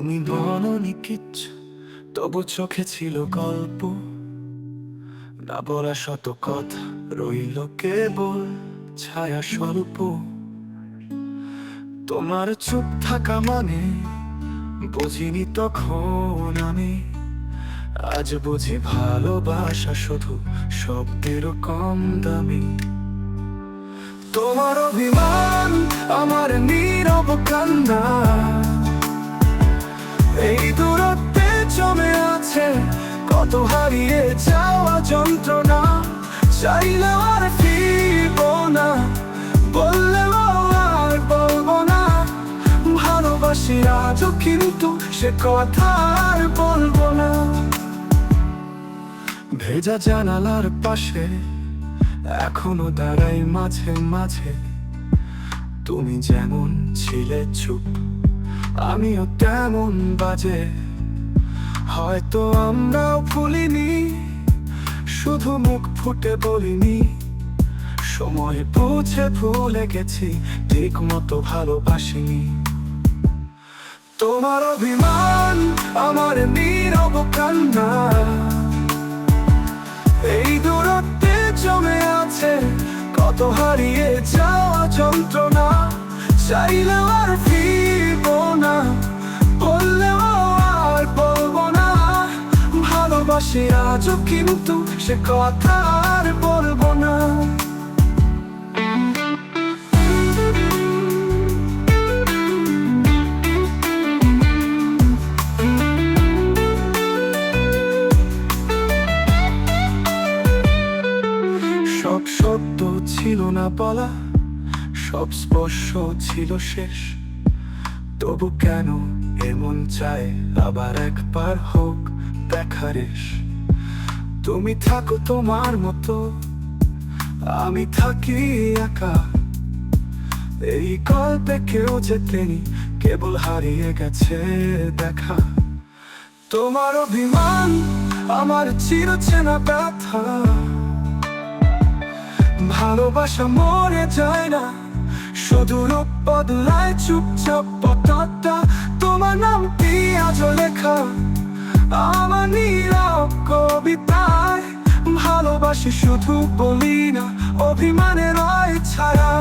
তুমি বলনি কিচ্ছু, তবু চোখে ছিল গল্প। না বলা শত কথা রইল কেবল ছায়া স্বল্প। তোমার চুপ থাকা মানে বুঝিনি তখন আমি, আজ বুঝি ভালোবাসা শুধু শব্দেরও কম দামি। তোমার অভিমান আমার নীরব কান্না, এই দূরত্বে জমে আছে কত হারিয়ে যাওয়া যন্ত্রণা। চাইলেও আর ফিরবো না, বললেও আর বলবো না। ভালোবাসি আজও, কিন্তু সে কথা আর বলবো না। ভেজা জানালার পাশে এখনো দাঁড়াই মাঝে মাঝে। তুমি যেমন ছিলে চুপ, আমিও তেমন বাজে। হয়তো আমরাও ভুলিনি, শুধু মুখ ফুটে বলিনি। সময় বুঝে ভুলে গেছি, ঠিক মতো ভালোবাসিনি। তোমার অভিমান আমার নীরব কান্না, এই দূরত্বে জমে আছে কত হারিয়ে যাওয়া যন্ত্রণা। চাইলেও আর ফিরবো না, বললেও আর বলবো না। ভালোবাসি আজও, কিন্তু সে কথা আর বলবো না। সব সত্য ছিল না বলা, সব স্পর্শ ছিল শেষ। তবু কেন এমন চাই আবার একবার হোক দেখা রেশ। তুমি থাকো তোমার মতো, আমি থাকি একা। এই গল্পে কেউ যেতেনি, কেবল হারিয়ে গেছে দেখা। তোমার অভিমান আমার চিরচেনা ব্যথা। ভালোবাসা মরে যায় না, শুধু রূপ বদলায় চুপচাপ পথটা। তোমার নামটি আজও লেখা আমার নীরব কবিতায়। ভালোবাসি শুধু বলি না, অভিমানের রয় ছায়া।